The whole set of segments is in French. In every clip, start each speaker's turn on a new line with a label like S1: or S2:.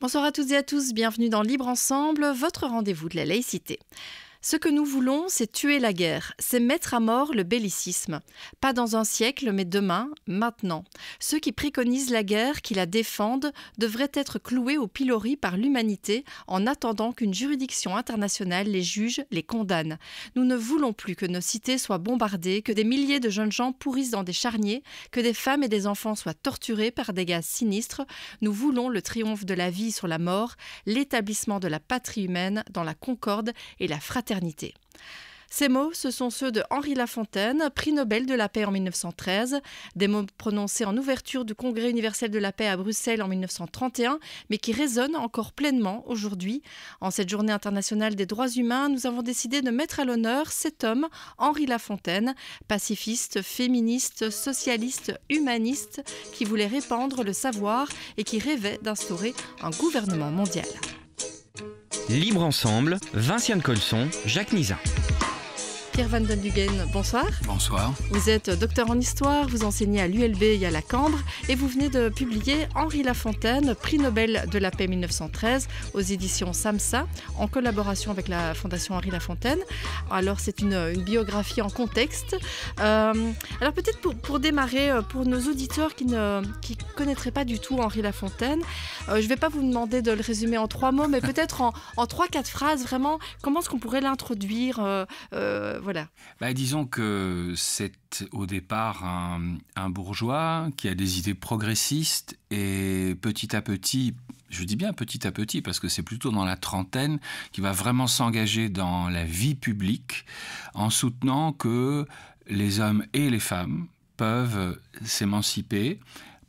S1: Bonsoir à toutes et à tous, bienvenue dans Libre Ensemble, votre rendez-vous de la laïcité. Ce que nous voulons, c'est tuer la guerre, c'est mettre à mort le bellicisme. Pas dans un siècle, mais demain, maintenant. Ceux qui préconisent la guerre, qui la défendent, devraient être cloués au pilori par l'humanité en attendant qu'une juridiction internationale les juge, les condamne. Nous ne voulons plus que nos cités soient bombardées, que des milliers de jeunes gens pourrissent dans des charniers, que des femmes et des enfants soient torturés par des gaz sinistres. Nous voulons le triomphe de la vie sur la mort, l'établissement de la patrie humaine dans la concorde et la fraternité. Ces mots, ce sont ceux de Henri Lafontaine, prix Nobel de la paix en 1913, des mots prononcés en ouverture du Congrès universel de la paix à Bruxelles en 1931, mais qui résonnent encore pleinement aujourd'hui. En cette journée internationale des droits humains, nous avons décidé de mettre à l'honneur cet homme, Henri Lafontaine, pacifiste, féministe, socialiste, humaniste, qui voulait répandre le savoir et qui rêvait d'instaurer un gouvernement mondial.
S2: Libre Ensemble, Vinciane Colson, Jacques Nizin.
S1: Pierre Van den Duggen, bonsoir.
S3: Bonsoir.
S1: Vous êtes docteur en histoire, vous enseignez à l'ULB et à la Cambre et vous venez de publier Henri Lafontaine, prix Nobel de la paix 1913 aux éditions Samsa en collaboration avec la Fondation Henri Lafontaine. Alors c'est une biographie en contexte. Alors peut-être pour démarrer, pour nos auditeurs qui ne connaîtraient pas du tout Henri Lafontaine, je ne vais pas vous demander de le résumer en 3 mots, mais peut-être en 3-4 phrases, vraiment, comment est-ce qu'on pourrait l'introduire voilà.
S3: Disons que c'est au départ un bourgeois qui a des idées progressistes et petit à petit, je dis bien petit à petit parce que c'est plutôt dans la trentaine, qui va vraiment s'engager dans la vie publique en soutenant que les hommes et les femmes peuvent s'émanciper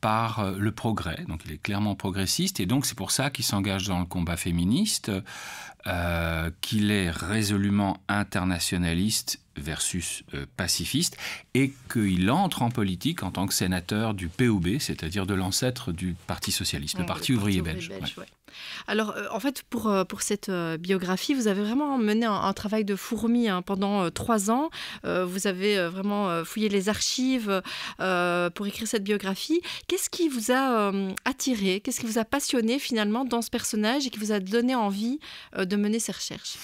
S3: par le progrès. Donc il est clairement progressiste et donc c'est pour ça qu'il s'engage dans le combat féministe, qu'il est résolument internationaliste versus pacifiste et qu'il entre en politique en tant que sénateur du POB, c'est-à-dire de l'ancêtre du Parti socialiste, le Parti ouvrier belge.
S1: Ouais. Alors, en fait, pour cette biographie, vous avez vraiment mené un travail de fourmi pendant 3 ans. Vous avez vraiment fouillé les archives pour écrire cette biographie. Qu'est-ce qui vous a attiré? Qu'est-ce qui vous a passionné finalement dans ce personnage et qui vous a donné envie de mener ces recherches?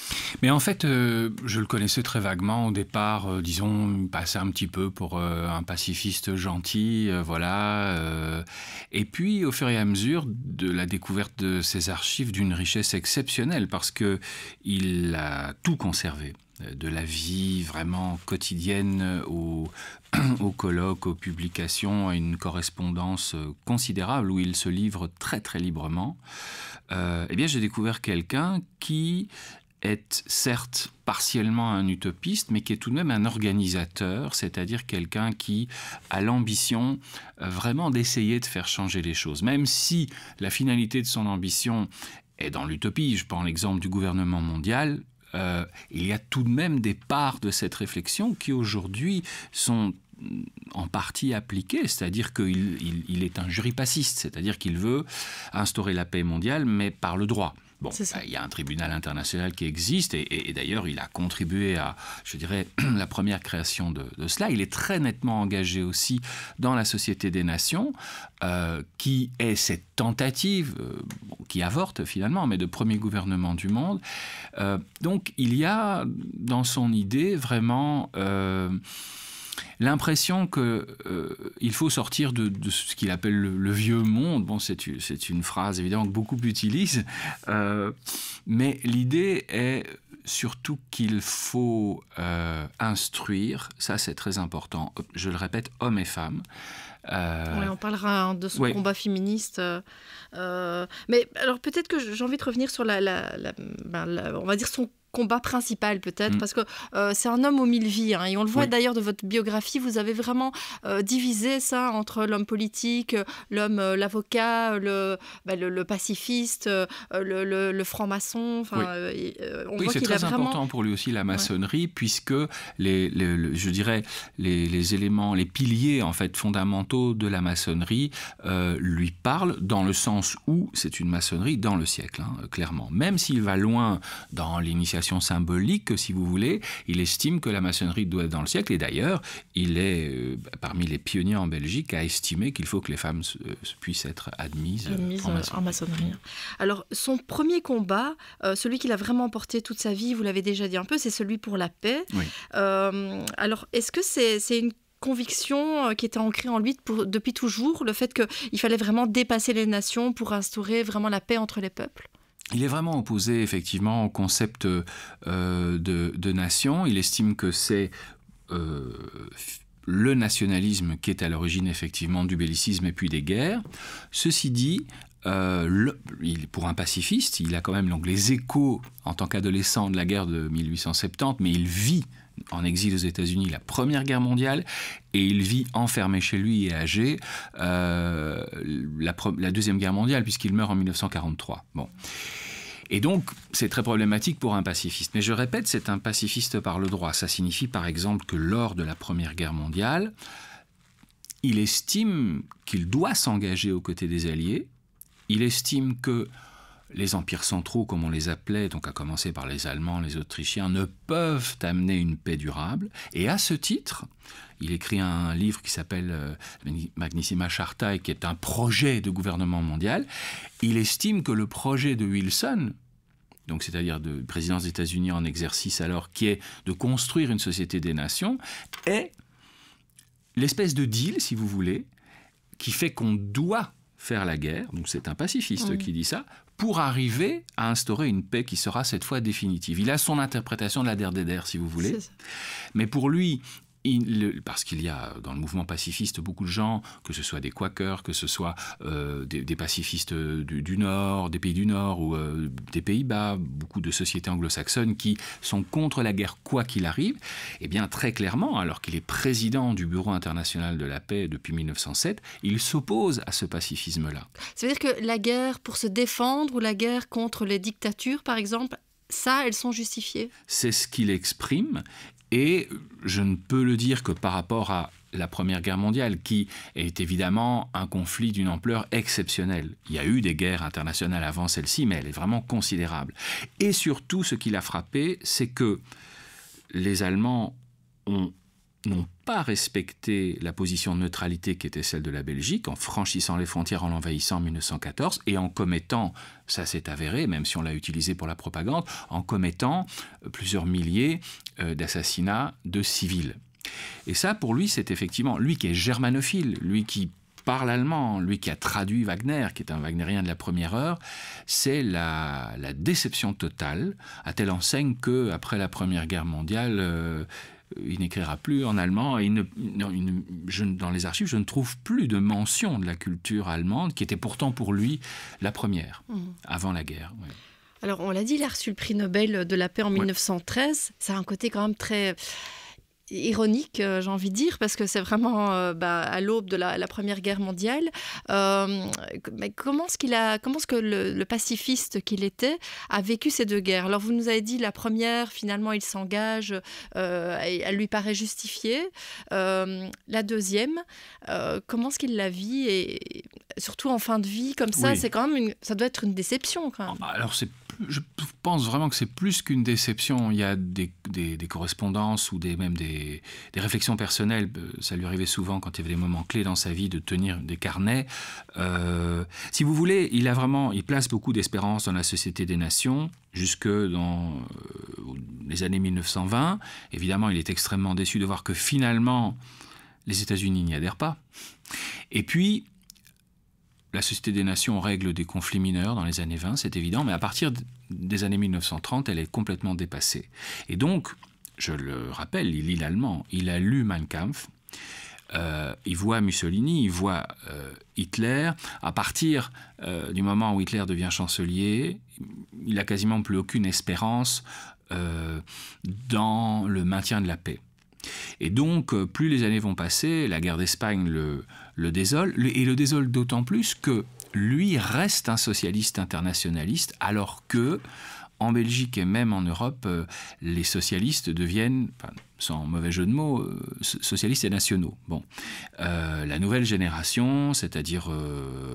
S3: Mais en fait, je le connaissais très vaguement au départ. Disons, il passait un petit peu pour un pacifiste gentil, voilà. Et puis, au fur et à mesure de la découverte de ces archives d'une richesse exceptionnelle parce qu'il a tout conservé, de la vie vraiment quotidienne aux colloques, aux publications, à une correspondance considérable où il se livre très très librement. Eh bien, j'ai découvert quelqu'un qui est certes partiellement un utopiste, mais qui est tout de même un organisateur, c'est-à-dire quelqu'un qui a l'ambition vraiment d'essayer de faire changer les choses. Même si la finalité de son ambition est dans l'utopie, je prends l'exemple du gouvernement mondial, il y a tout de même des parts de cette réflexion qui aujourd'hui sont en partie appliquées, c'est-à-dire qu'il est un juripaciste, c'est-à-dire qu'il veut instaurer la paix mondiale, mais par le droit. Bon, il y a un tribunal international qui existe et d'ailleurs il a contribué à, je dirais, la première création de cela. Il est très nettement engagé aussi dans la Société des Nations, qui est cette tentative, qui avorte finalement, mais de premier gouvernement du monde. Donc il y a dans son idée vraiment l'impression qu'il faut sortir de ce qu'il appelle le vieux monde. Bon, c'est une phrase évidemment que beaucoup utilisent, mais l'idée est surtout qu'il faut instruire, ça c'est très important, je le répète, hommes et femmes.
S1: Oui, on parlera de son combat féministe. Mais alors peut-être que j'ai envie de revenir sur on va dire son combat principal peut-être, parce que c'est un homme aux 1000 vies, et on le voit d'ailleurs de votre biographie, vous avez vraiment divisé ça entre l'homme politique, l'avocat, le pacifiste, le franc-maçon.
S3: C'est très important pour lui aussi la maçonnerie, puisque je dirais les éléments, les piliers en fait fondamentaux de la maçonnerie lui parlent dans le sens où c'est une maçonnerie dans le siècle, clairement. Même s'il va loin dans l'initiation signification symbolique, si vous voulez. Il estime que la maçonnerie doit être dans le siècle. Et d'ailleurs, il est parmi les pionniers en Belgique à estimer qu'il faut que les femmes puissent être admises
S1: en maçonnerie. Alors, son premier combat, celui qu'il a vraiment porté toute sa vie, vous l'avez déjà dit un peu, c'est celui pour la paix.
S3: Oui.
S1: Alors, est-ce que c'est une conviction qui était ancrée en lui depuis toujours, le fait qu'il fallait vraiment dépasser les nations pour instaurer vraiment la paix entre les peuples?
S3: Il est vraiment opposé effectivement au concept de nation. Il estime que c'est le nationalisme qui est à l'origine effectivement du bellicisme et puis des guerres. Ceci dit, pour un pacifiste, il a quand même donc les échos en tant qu'adolescent de la guerre de 1870, mais il vit en exil aux États-Unis la Première Guerre mondiale et il vit enfermé chez lui et âgé la Deuxième Guerre mondiale puisqu'il meurt en 1943. Bon. Et donc, c'est très problématique pour un pacifiste. Mais je répète, c'est un pacifiste par le droit. Ça signifie par exemple que lors de la Première Guerre mondiale, il estime qu'il doit s'engager aux côtés des Alliés. Il estime que les empires centraux, comme on les appelait, donc à commencer par les Allemands, les Autrichiens, ne peuvent amener une paix durable. Et à ce titre, il écrit un livre qui s'appelle Magnissima Chartae, qui est un projet de gouvernement mondial. Il estime que le projet de Wilson, donc c'est-à-dire de présidence des États-Unis en exercice alors, qui est de construire une société des nations, est l'espèce de deal, si vous voulez, qui fait qu'on doit faire la guerre, donc c'est un pacifiste qui dit ça, pour arriver à instaurer une paix qui sera cette fois définitive. Il a son interprétation de la der des der, si vous voulez. Mais pour lui, parce qu'il y a dans le mouvement pacifiste beaucoup de gens, que ce soit des Quakers, que ce soit des pacifistes du Nord, des pays du Nord ou des Pays-Bas, beaucoup de sociétés anglo-saxonnes qui sont contre la guerre quoi qu'il arrive, eh bien très clairement, alors qu'il est président du Bureau international de la paix depuis 1907, il s'oppose à ce pacifisme-là.
S1: Ça veut dire que la guerre pour se défendre ou la guerre contre les dictatures, par exemple, ça, elles sont justifiées? C'est
S3: ce qu'il exprime. Et je ne peux le dire que par rapport à la Première Guerre mondiale, qui est évidemment un conflit d'une ampleur exceptionnelle. Il y a eu des guerres internationales avant celle-ci, mais elle est vraiment considérable. Et surtout, ce qui l'a frappé, c'est que les Allemands n'ont pas respecté la position de neutralité qui était celle de la Belgique en franchissant les frontières, en l'envahissant en 1914 et en commettant, ça s'est avéré, même si on l'a utilisé pour la propagande, en commettant plusieurs milliers d'assassinats de civils. Et ça, pour lui, c'est effectivement, lui qui est germanophile, lui qui parle allemand, lui qui a traduit Wagner, qui est un wagnérien de la première heure, c'est la déception totale, à telle enseigne qu'après la Première Guerre mondiale, il n'écrira plus en allemand. Et dans les archives, je ne trouve plus de mention de la culture allemande, qui était pourtant pour lui la première, avant la guerre. Oui.
S1: Alors, on l'a dit, il a reçu le prix Nobel de la paix en 1913. Ça a un côté quand même très ironique, j'ai envie de dire, parce que c'est vraiment à l'aube de la Première Guerre mondiale. Mais comment est-ce que le pacifiste qu'il était a vécu ces deux guerres? Alors, vous nous avez dit, la première, finalement, il s'engage, elle lui paraît justifiée. La deuxième, comment est-ce qu'il la vit? Et surtout en fin de vie, comme ça, c'est quand même ça doit être une déception, quand même.
S3: Alors, je pense vraiment que c'est plus qu'une déception. Il y a des correspondances ou même des réflexions personnelles. Ça lui arrivait souvent, quand il y avait des moments clés dans sa vie, de tenir des carnets. Si vous voulez, il place beaucoup d'espérance dans la Société des Nations, jusque dans les années 1920. Évidemment, il est extrêmement déçu de voir que finalement, les États-Unis n'y adhèrent pas. Et puis, la Société des Nations règle des conflits mineurs dans les années 20, c'est évident, mais à partir des années 1930, elle est complètement dépassée. Et donc, je le rappelle, il lit l'allemand, il a lu Mein Kampf, il voit Mussolini, il voit Hitler. À partir du moment où Hitler devient chancelier, il n'a quasiment plus aucune espérance dans le maintien de la paix. Et donc, plus les années vont passer, la guerre d'Espagne le désole, et le désole d'autant plus que lui reste un socialiste internationaliste, alors que en Belgique et même en Europe, les socialistes deviennent, sans mauvais jeu de mots, socialistes et nationaux. Bon. La nouvelle génération, c'est-à-dire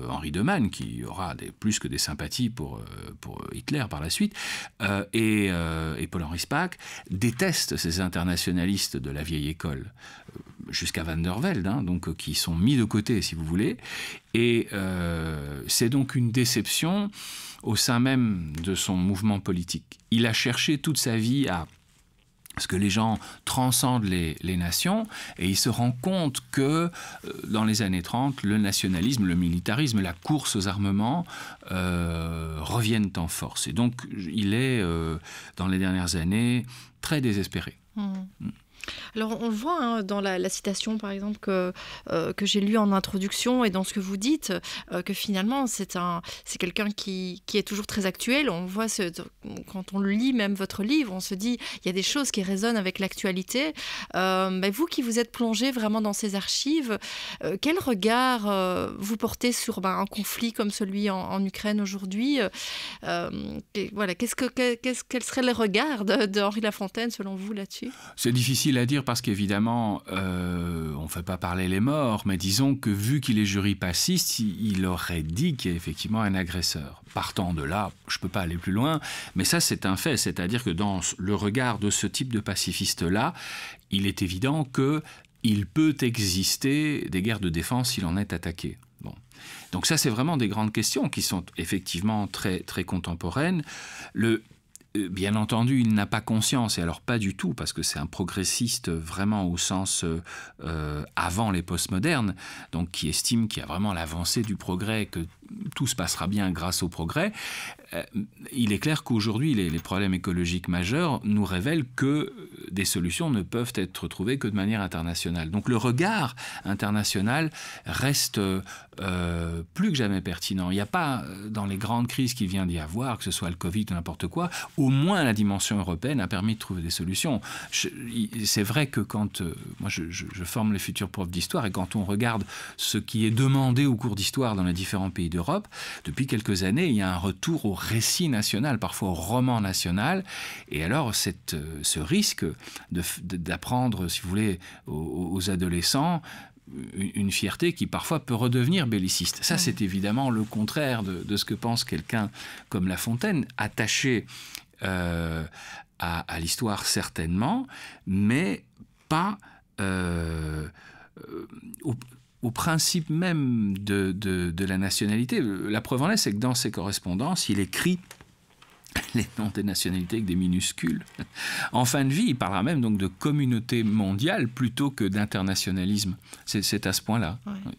S3: Henri de Man, qui aura plus que des sympathies pour Hitler par la suite, et Paul-Henri Spaak, détestent ces internationalistes de la vieille école, jusqu'à Van der Velde, donc, qui sont mis de côté, si vous voulez. Et c'est donc une déception au sein même de son mouvement politique. Il a cherché toute sa vie à ce que les gens transcendent les nations, et il se rend compte que dans les années 30, le nationalisme, le militarisme, la course aux armements reviennent en force. Et donc, il est, dans les dernières années, très désespéré.
S1: Alors on le voit dans la citation par exemple que j'ai lue en introduction et dans ce que vous dites, que finalement c'est quelqu'un qui est toujours très actuel. On voit quand on lit même votre livre, on se dit il y a des choses qui résonnent avec l'actualité. Mais vous qui vous êtes plongé vraiment dans ces archives, quel regard vous portez sur un conflit comme celui en Ukraine aujourd'hui? Voilà, quel serait le regard d'Henri Lafontaine selon vous là-dessus?
S3: C'est difficile à dire parce qu'évidemment, on ne fait pas parler les morts, mais disons que vu qu'il est jury passiste, il aurait dit qu'il y a effectivement un agresseur. Partant de là, je ne peux pas aller plus loin, mais ça c'est un fait, c'est-à-dire que dans le regard de ce type de pacifiste-là, il est évident qu'il peut exister des guerres de défense s'il en est attaqué. Bon. Donc ça c'est vraiment des grandes questions qui sont effectivement très, très contemporaines. Bien entendu, il n'a pas conscience, et alors pas du tout, parce que c'est un progressiste vraiment au sens avant les postmodernes, donc qui estime qu'il y a vraiment l'avancée du progrès, que tout se passera bien grâce au progrès. Il est clair qu'aujourd'hui, les problèmes écologiques majeurs nous révèlent que des solutions ne peuvent être trouvées que de manière internationale. Donc le regard international reste plus que jamais pertinent. Il n'y a pas, dans les grandes crises qu'il vient d'y avoir, que ce soit le Covid ou n'importe quoi, au moins la dimension européenne a permis de trouver des solutions. C'est vrai que quand moi je forme les futurs profs d'histoire, et quand on regarde ce qui est demandé au cours d'histoire dans les différents pays d'Europe, depuis quelques années, il y a un retour au récit national, parfois au roman national, et alors ce risque d'apprendre, si vous voulez, aux adolescents une fierté qui parfois peut redevenir belliciste. Ça, c'est évidemment le contraire de ce que pense quelqu'un comme La Fontaine, attaché à l'histoire certainement, mais pas au principe même de la nationalité. La preuve en est, c'est que dans ses correspondances, il écrit les noms des nationalités avec des minuscules. En fin de vie, il parlera même donc de communauté mondiale plutôt que d'internationalisme. C'est à ce point-là. Ouais. Oui.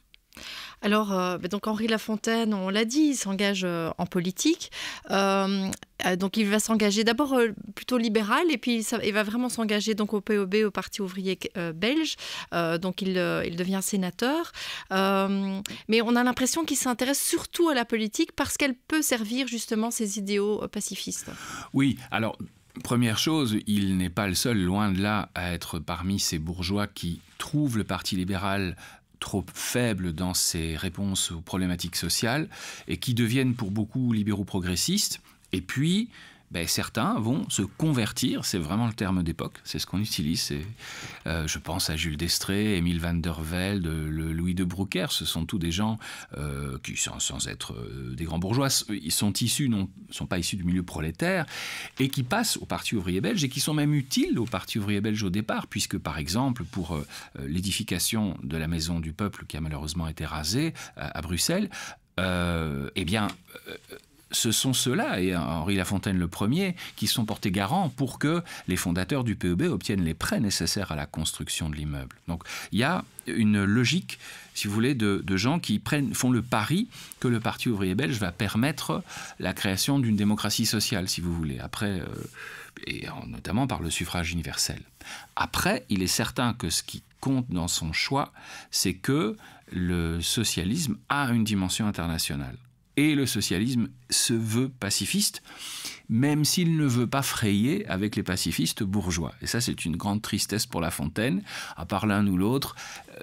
S1: Alors, donc Henri Lafontaine, on l'a dit, il s'engage en politique. Donc il va s'engager d'abord plutôt libéral, et puis il va vraiment s'engager donc au POB, au Parti ouvrier belge. Donc il devient sénateur. Mais on a l'impression qu'il s'intéresse surtout à la politique parce qu'elle peut servir justement ses idéaux pacifistes.
S3: Oui, alors... Première chose, il n'est pas le seul, loin de là, à être parmi ces bourgeois qui trouvent le Parti libéral trop faible dans ses réponses aux problématiques sociales et qui deviennent pour beaucoup libéraux progressistes. Et puis, certains vont se convertir, c'est vraiment le terme d'époque, c'est ce qu'on utilise. Je pense à Jules Destrée, Émile van der Velde, Louis de Broeckers, ce sont tous des gens qui, sans être des grands bourgeois, ils sont pas issus du milieu prolétaire, et qui passent au Parti ouvrier belge, et qui sont même utiles au Parti ouvrier belge au départ, puisque par exemple, pour l'édification de la Maison du Peuple, qui a malheureusement été rasée à Bruxelles, ce sont ceux-là, et Henri Lafontaine le premier, qui sont portés garants pour que les fondateurs du PEB obtiennent les prêts nécessaires à la construction de l'immeuble. Donc il y a une logique, si vous voulez, de gens qui font le pari que le Parti ouvrier belge va permettre la création d'une démocratie sociale, si vous voulez, après, et notamment par le suffrage universel. Après, il est certain que ce qui compte dans son choix, c'est que le socialisme a une dimension internationale. Et le socialisme se veut pacifiste, même s'il ne veut pas frayer avec les pacifistes bourgeois. Et ça, c'est une grande tristesse pour La Fontaine. À part l'un ou l'autre,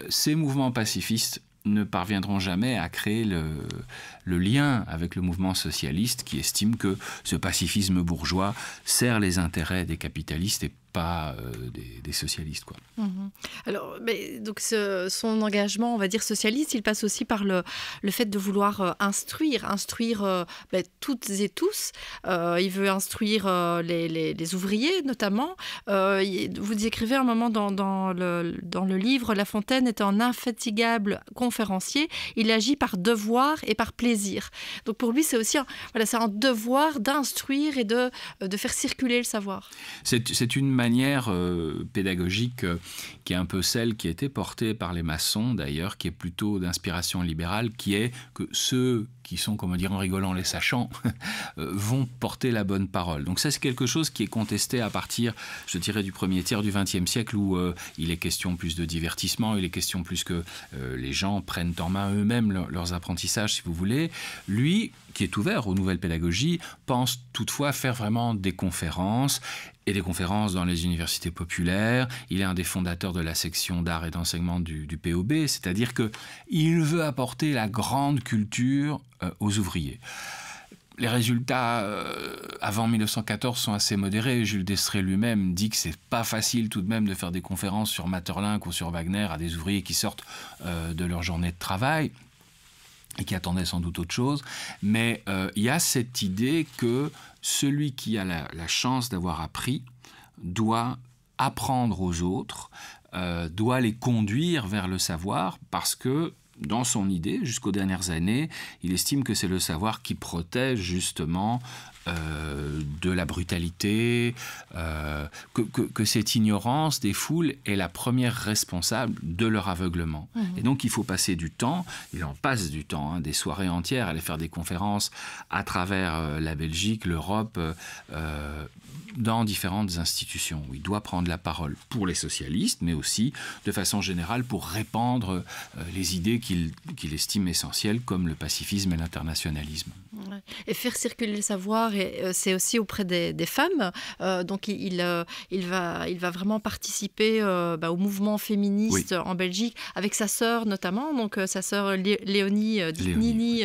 S3: ces mouvements pacifistes ne parviendront jamais à créer le lien avec le mouvement socialiste qui estime que ce pacifisme bourgeois sert les intérêts des capitalistes et pas des socialistes, quoi.
S1: Alors, donc son engagement, on va dire socialiste, il passe aussi par le fait de vouloir instruire toutes et tous. Il veut instruire les ouvriers, notamment. Vous écrivez un moment dans le livre, La Fontaine est un infatigable conférencier. Il agit par devoir et par plaisir. Donc pour lui, c'est aussi c'est un devoir d'instruire et de faire circuler le savoir.
S3: C'est une manière pédagogique qui est un peu celle qui a été portée par les maçons d'ailleurs, qui est plutôt d'inspiration libérale, qui est que ceux qui sont, comme on dirait en rigolant, les sachants, vont porter la bonne parole. Donc ça, c'est quelque chose qui est contesté à partir, je dirais, du premier tiers du XXe siècle, où il est question plus de divertissement, il est question plus que les gens prennent en main eux-mêmes leurs apprentissages, si vous voulez. Lui, qui est ouvert aux nouvelles pédagogies, pense toutefois faire vraiment des conférences, et des conférences dans les universités populaires. Il est un des fondateurs de la section d'art et d'enseignement du POB, c'est-à-dire qu'il veut apporter la grande culture aux ouvriers. Les résultats avant 1914 sont assez modérés. Jules Destrée lui-même dit que c'est pas facile tout de même de faire des conférences sur Maeterlinck ou sur Wagner à des ouvriers qui sortent de leur journée de travail et qui attendaient sans doute autre chose. Mais il y a cette idée que celui qui a la chance d'avoir appris doit apprendre aux autres, doit les conduire vers le savoir, parce que dans son idée, jusqu'aux dernières années, il estime que c'est le savoir qui protège justement de la brutalité, que cette ignorance des foules est la première responsable de leur aveuglement. Et donc il faut passer du temps, il en passe du temps, des soirées entières, aller faire des conférences à travers la Belgique, l'Europe, dans différentes institutions où il doit prendre la parole pour les socialistes, mais aussi de façon générale pour répandre les idées qu'il estime essentielles, comme le pacifisme et l'internationalisme.
S1: Et faire circuler le savoir, c'est aussi auprès des femmes. Donc il va vraiment participer au mouvement féministe en Belgique, avec sa sœur notamment, donc sa sœur Léonie Nini,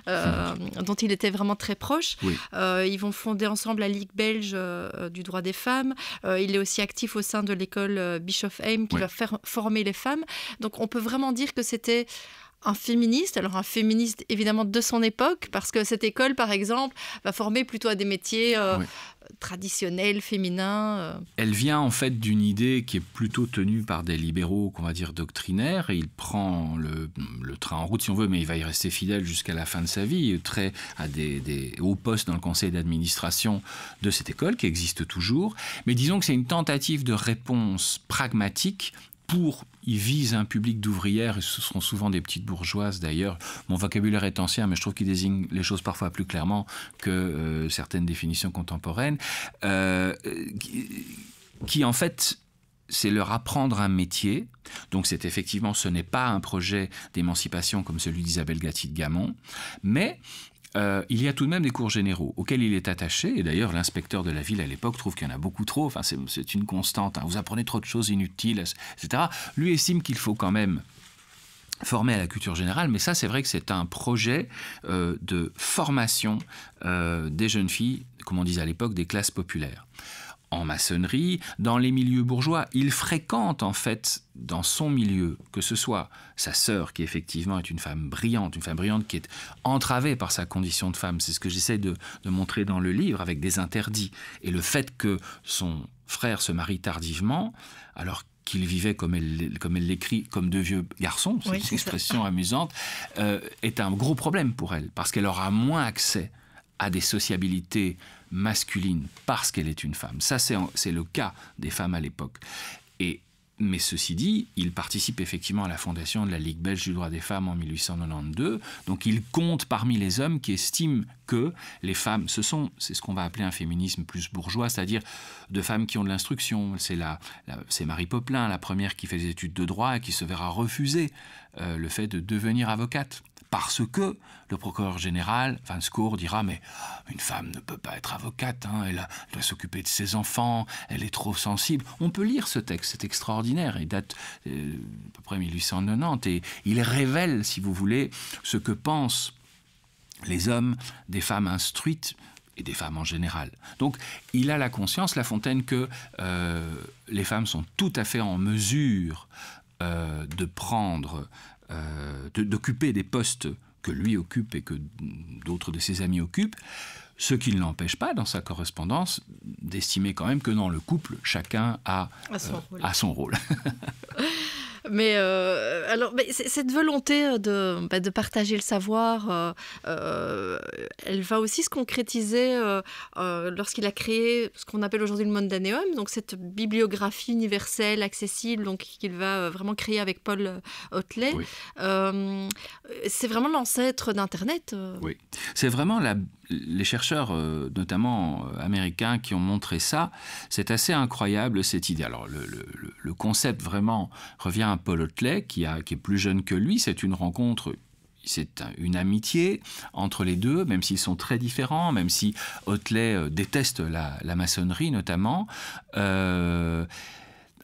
S1: dont il était vraiment très proche. Ils vont fonder ensemble la Ligue belge du droit des femmes. Il est aussi actif au sein de l'école Bischoff-Heim qui va faire former les femmes. Donc on peut vraiment dire que c'était un féministe, alors un féministe évidemment de son époque, parce que cette école, par exemple, va former plutôt à des métiers traditionnels, féminins.
S3: Elle vient en fait d'une idée qui est plutôt tenue par des libéraux, qu'on va dire doctrinaires, et il prend le train en route si on veut, mais il va y rester fidèle jusqu'à la fin de sa vie, très à des hauts postes dans le conseil d'administration de cette école qui existe toujours. Mais disons que c'est une tentative de réponse pragmatique. Il vise un public d'ouvrières, et ce seront souvent des petites bourgeoises d'ailleurs. Mon vocabulaire est ancien, mais je trouve qu'il désigne les choses parfois plus clairement que certaines définitions contemporaines, qui en fait, c'est leur apprendre un métier. Donc ce n'est pas un projet d'émancipation comme celui d'Isabelle Gatti de Gamon, mais il y a tout de même des cours généraux auxquels il est attaché, et d'ailleurs l'inspecteur de la ville à l'époque trouve qu'il y en a beaucoup trop, enfin c'est une constante, vous apprenez trop de choses inutiles, etc. Lui estime qu'il faut quand même former à la culture générale, mais ça c'est vrai que c'est un projet de formation des jeunes filles, comme on disait à l'époque, des classes populaires. En maçonnerie, dans les milieux bourgeois, il fréquente en fait dans son milieu, que ce soit sa sœur qui effectivement est une femme brillante qui est entravée par sa condition de femme, c'est ce que j'essaie de montrer dans le livre avec des interdits, et le fait que son frère se marie tardivement, alors qu'il vivait, comme elle l'écrit, comme deux vieux garçons, c'est une expression amusante, est un gros problème pour elle, parce qu'elle aura moins accès à des sociabilités masculines parce qu'elle est une femme. Ça, c'est le cas des femmes à l'époque. Mais ceci dit, il participe effectivement à la fondation de la Ligue belge du droit des femmes en 1892. Donc il compte parmi les hommes qui estiment que les femmes, c'est ce qu'on va appeler un féminisme plus bourgeois, c'est-à-dire de femmes qui ont de l'instruction. C'est Marie Popelin, la première qui fait des études de droit et qui se verra refuser le fait de devenir avocate, parce que le procureur général, Van Scoor, dira « mais une femme ne peut pas être avocate, hein, elle doit s'occuper de ses enfants, elle est trop sensible ». On peut lire ce texte, c'est extraordinaire, il date à peu près 1890, et il révèle, si vous voulez, ce que pensent les hommes des femmes instruites, et des femmes en général. Donc, il a la conscience, La Fontaine, que les femmes sont tout à fait en mesure de prendre, d'occuper des postes que lui occupe et que d'autres de ses amis occupent, ce qui ne l'empêche pas, dans sa correspondance, d'estimer quand même que dans le couple, chacun a son rôle.
S1: Mais cette volonté de partager le savoir, elle va aussi se concrétiser lorsqu'il a créé ce qu'on appelle aujourd'hui le Mondaneum, donc cette bibliographie universelle, accessible, donc qu'il va vraiment créer avec Paul Hotelet. Oui. C'est vraiment l'ancêtre d'Internet.
S3: Oui, c'est vraiment les chercheurs, notamment américains, qui ont montré ça. C'est assez incroyable, cette idée. Alors, le concept vraiment revient à Paul Hotelet, qui est plus jeune que lui. C'est une rencontre, c'est une amitié entre les deux, même s'ils sont très différents, même si Hotelet déteste la maçonnerie, notamment.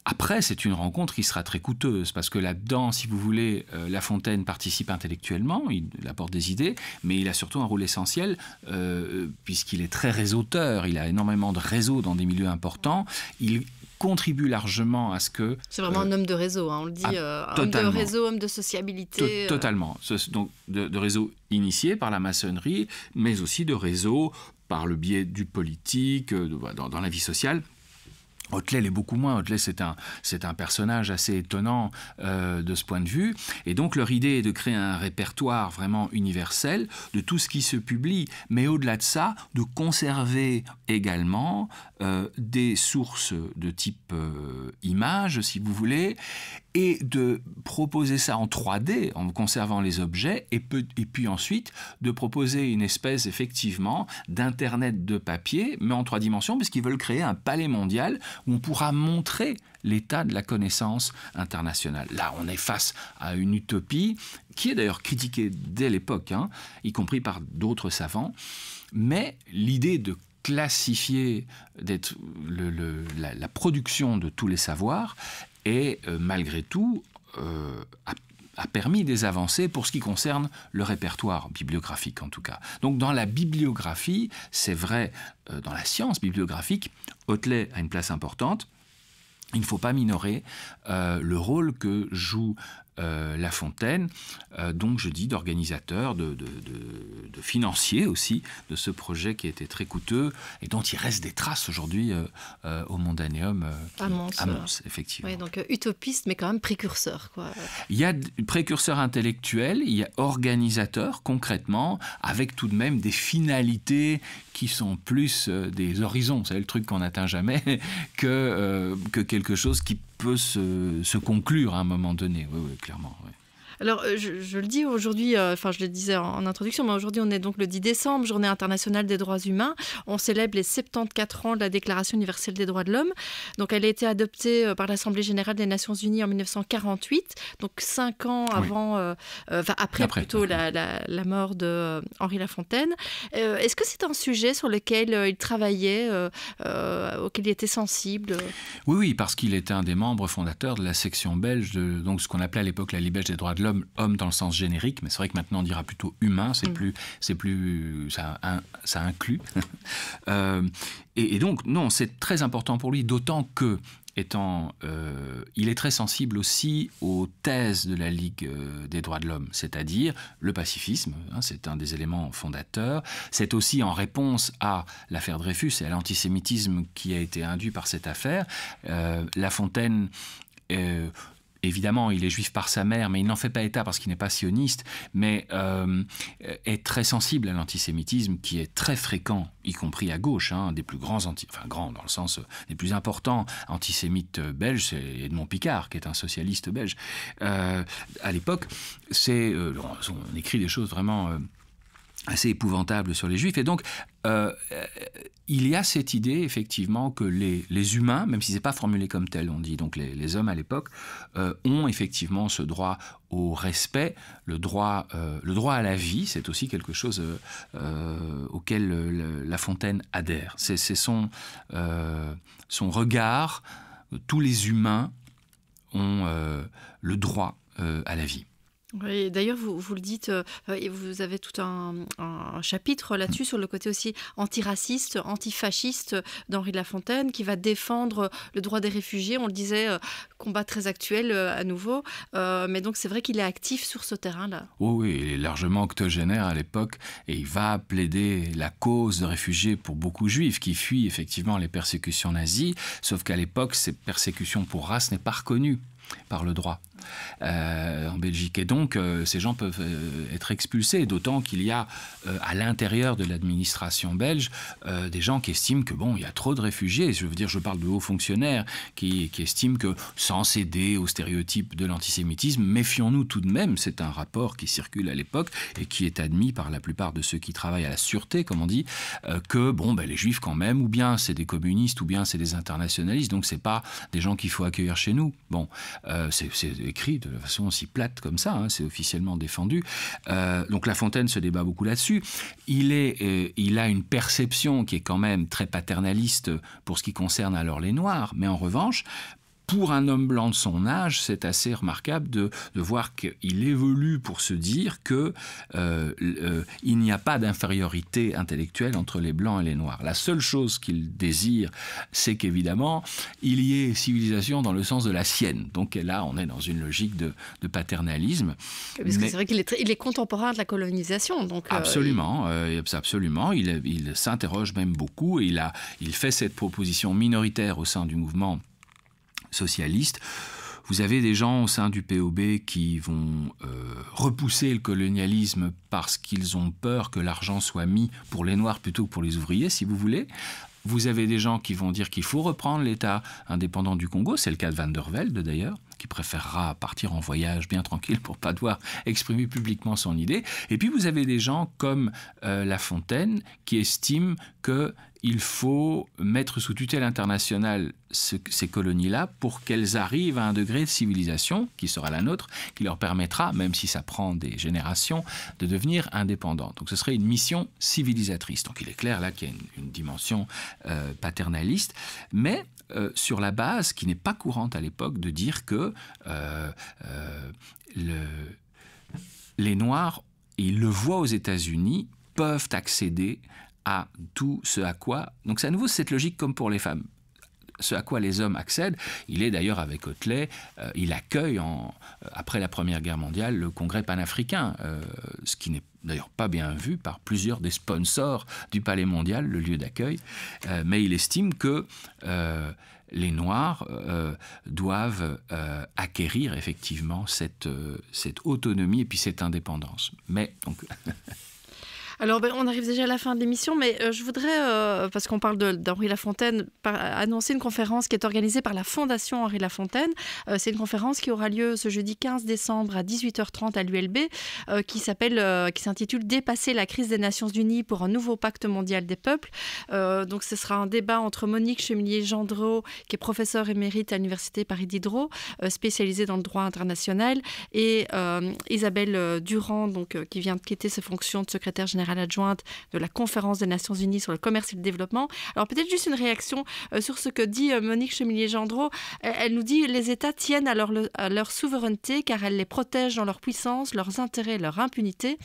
S3: Après, c'est une rencontre qui sera très coûteuse, parce que là-dedans, si vous voulez, La Fontaine participe intellectuellement, il apporte des idées, mais il a surtout un rôle essentiel, puisqu'il est très réseauteur, il a énormément de réseaux dans des milieux importants, il contribue largement à ce que...
S1: C'est vraiment un homme de réseau, hein, on le dit, homme de réseau, homme de sociabilité.
S3: Totalement, donc de réseau initié par la maçonnerie, mais aussi de réseau par le biais du politique, dans la vie sociale. Hotelet l'est beaucoup moins. Hotelet, c'est un personnage assez étonnant de ce point de vue. Et donc, leur idée est de créer un répertoire vraiment universel de tout ce qui se publie. Mais au-delà de ça, de conserver également des sources de type images, si vous voulez, et de proposer ça en 3D, en conservant les objets, et puis ensuite de proposer une espèce, effectivement, d'Internet de papier, mais en 3 dimensions, parce qu'ils veulent créer un palais mondial où on pourra montrer l'état de la connaissance internationale. Là, on est face à une utopie qui est d'ailleurs critiquée dès l'époque, hein, y compris par d'autres savants, mais l'idée de classifier la production de tous les savoirs et malgré tout a permis des avancées pour ce qui concerne le répertoire bibliographique en tout cas. Donc dans la bibliographie, c'est vrai, dans la science bibliographique, Hotelet a une place importante. Il ne faut pas minorer le rôle que joue La Fontaine, donc je dis d'organisateur, de financier aussi de ce projet qui était très coûteux et dont il reste des traces aujourd'hui au Mondaneum à Mons, effectivement.
S1: Oui, donc utopiste mais quand même précurseur, quoi.
S3: Il y a précurseur intellectuel, il y a organisateur concrètement, avec tout de même des finalités qui sont plus des horizons, c'est le truc qu'on n'atteint jamais, que quelque chose qui peut se conclure à un moment donné, oui, clairement. Oui.
S1: Alors, je le dis aujourd'hui, je le disais en introduction, mais aujourd'hui, on est donc le 10 décembre, Journée internationale des droits humains. On célèbre les 74 ans de la Déclaration universelle des droits de l'homme. Donc, elle a été adoptée par l'Assemblée générale des Nations unies en 1948, donc 5 ans avant, après plutôt la mort de Henri Lafontaine. Est-ce que c'est un sujet sur lequel il travaillait, auquel il était sensible ?
S3: Oui, parce qu'il était un des membres fondateurs de la section belge, donc ce qu'on appelait à l'époque la Libège des droits de l'homme, homme dans le sens générique, mais c'est vrai que maintenant on dira plutôt humain, ça inclut. Et donc, non, c'est très important pour lui, d'autant que il est très sensible aussi aux thèses de la Ligue des droits de l'homme, c'est-à-dire le pacifisme, hein, c'est un des éléments fondateurs. C'est aussi en réponse à l'affaire Dreyfus et à l'antisémitisme qui a été induit par cette affaire. La Fontaine... Évidemment, il est juif par sa mère, mais il n'en fait pas état parce qu'il n'est pas sioniste, mais est très sensible à l'antisémitisme qui est très fréquent, y compris à gauche, hein, des plus grands, grands dans le sens des plus importants antisémites belges, c'est Edmond Picard, qui est un socialiste belge. À l'époque, on écrit des choses vraiment... assez épouvantable sur les Juifs. Et donc, il y a cette idée, effectivement, que les humains, même si ce n'est pas formulé comme tel, on dit, donc les hommes à l'époque, ont effectivement ce droit au respect, le droit à la vie. C'est aussi quelque chose auquel La Fontaine adhère. C'est son regard. Tous les humains ont le droit à la vie.
S1: Oui, d'ailleurs, vous le dites, vous avez tout un chapitre là-dessus, sur le côté aussi antiraciste, antifasciste d'Henri de La Fontaine, qui va défendre le droit des réfugiés. On le disait, combat très actuel à nouveau. Mais donc, c'est vrai qu'il est actif sur ce terrain-là.
S3: Oh oui, il est largement octogénaire à l'époque et il va plaider la cause de réfugiés pour beaucoup de juifs qui fuient effectivement les persécutions nazies, sauf qu'à l'époque, ces persécutions pour race n'est pas reconnue par le droit en Belgique. Et donc, ces gens peuvent être expulsés, d'autant qu'il y a à l'intérieur de l'administration belge des gens qui estiment que, bon, il y a trop de réfugiés. Je veux dire, je parle de hauts fonctionnaires qui estiment que, sans céder aux stéréotypes de l'antisémitisme, méfions-nous tout de même. C'est un rapport qui circule à l'époque et qui est admis par la plupart de ceux qui travaillent à la sûreté, comme on dit, que, bon, ben, les juifs quand même, ou bien c'est des communistes, ou bien c'est des internationalistes, donc c'est pas des gens qu'il faut accueillir chez nous. Bon, c'est écrit de façon aussi plate comme ça, hein, c'est officiellement défendu. Donc La Fontaine se débat beaucoup là-dessus. Il a une perception qui est quand même très paternaliste pour ce qui concerne alors les Noirs, mais en revanche, pour un homme blanc de son âge, c'est assez remarquable de voir qu'il évolue pour se dire que il n'y a pas d'infériorité intellectuelle entre les Blancs et les Noirs. La seule chose qu'il désire, c'est qu'évidemment, il y ait civilisation dans le sens de la sienne. Donc là, on est dans une logique de paternalisme.
S1: Parce que c'est vrai qu'il est contemporain de la colonisation. Donc,
S3: absolument, absolument. Il s'interroge même beaucoup et il fait cette proposition minoritaire au sein du mouvement socialiste. Vous avez des gens au sein du POB qui vont repousser le colonialisme parce qu'ils ont peur que l'argent soit mis pour les Noirs plutôt que pour les ouvriers, si vous voulez. Vous avez des gens qui vont dire qu'il faut reprendre l'État indépendant du Congo. C'est le cas de Van der Velde, d'ailleurs, qui préférera partir en voyage bien tranquille pour ne pas devoir exprimer publiquement son idée. Et puis vous avez des gens comme La Fontaine qui estiment qu'il faut mettre sous tutelle internationale ces colonies-là pour qu'elles arrivent à un degré de civilisation qui sera la nôtre, qui leur permettra, même si ça prend des générations, de devenir indépendantes. Donc ce serait une mission civilisatrice. Donc il est clair là qu'il y a une dimension paternaliste, mais sur la base qui n'est pas courante à l'époque de dire que les Noirs, et ils le voient aux États-Unis, peuvent accéder à tout ce à quoi... Donc c'est à nouveau cette logique comme pour les femmes. Ce à quoi les hommes accèdent. Il est d'ailleurs avec Huxley, il accueille après la Première Guerre mondiale le Congrès panafricain, ce qui n'est d'ailleurs pas bien vu par plusieurs des sponsors du Palais mondial, le lieu d'accueil, mais il estime que les Noirs doivent acquérir effectivement cette autonomie et puis cette indépendance. Mais donc...
S1: Alors, on arrive déjà à la fin de l'émission, mais je voudrais, parce qu'on parle d'Henri La Fontaine, annoncer une conférence qui est organisée par la Fondation Henri La Fontaine. C'est une conférence qui aura lieu ce jeudi 15 décembre à 18h30 à l'ULB, qui s'intitule « Dépasser la crise des Nations Unies pour un nouveau pacte mondial des peuples ». Donc, ce sera un débat entre Monique Chemillier-Gendreau, qui est professeure émérite à l'Université Paris Diderot, spécialisée dans le droit international, et Isabelle Durand, donc, qui vient de quitter ses fonctions de secrétaire générale adjointe de la Conférence des Nations Unies sur le commerce et le développement. Alors peut-être juste une réaction sur ce que dit Monique Chemillier-Gendreau. Elle nous dit « Les États tiennent à leur souveraineté car elle les protège dans leur puissance, leurs intérêts, leur impunité ».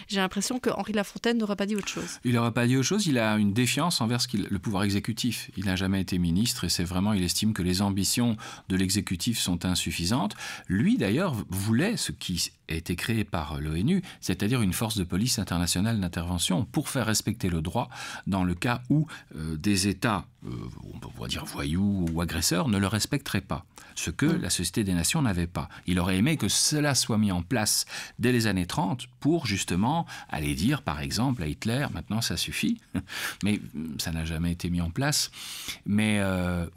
S1: J'ai l'impression que Henri La Fontaine n'aurait pas dit autre chose.
S3: Il n'aurait pas dit autre chose. Il a une défiance envers le pouvoir exécutif. Il n'a jamais été ministre et c'est vraiment, il estime que les ambitions de l'exécutif sont insuffisantes. Lui d'ailleurs voulait ce qui a été créé par l'ONU, c'est-à-dire une force de police internationale d'intervention pour faire respecter le droit dans le cas où des États, on peut dire voyous ou agresseurs, ne le respecteraient pas. Ce que la Société des Nations n'avait pas. Il aurait aimé que cela soit mis en place dès les années 30 pour justement aller dire, par exemple, à Hitler, maintenant ça suffit, mais ça n'a jamais été mis en place. Mais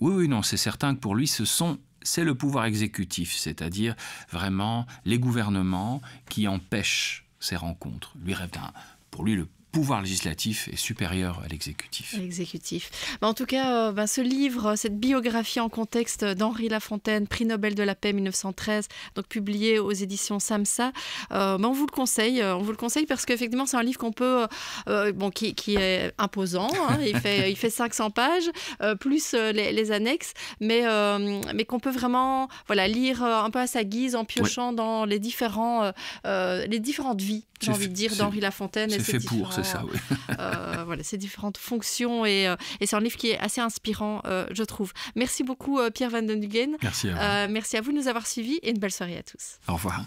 S3: oui, non, c'est certain que pour lui, c'est le pouvoir exécutif, c'est-à-dire vraiment les gouvernements qui empêchent ces rencontres. Lui rêve d'un pour lui, le pouvoir législatif est supérieur à l'exécutif.
S1: En tout cas, ce livre, cette biographie en contexte d'Henri Lafontaine, prix Nobel de la paix 1913, donc publié aux éditions Samsa, on vous le conseille. On vous le conseille parce qu'effectivement, c'est un livre qu'on peut, qui est imposant. Hein, il fait 500 pages, plus les annexes, mais qu'on peut vraiment lire un peu à sa guise en piochant dans les différentes vies, j'ai envie de dire, d'Henri Lafontaine.
S3: C'est fait pour, c'est ça, oui.
S1: Ces différentes fonctions et c'est un livre qui est assez inspirant, je trouve. Merci beaucoup Pierre Van den Duggen.
S3: Merci à vous.
S1: Merci à vous de nous avoir suivis et une belle soirée à tous.
S3: Au revoir.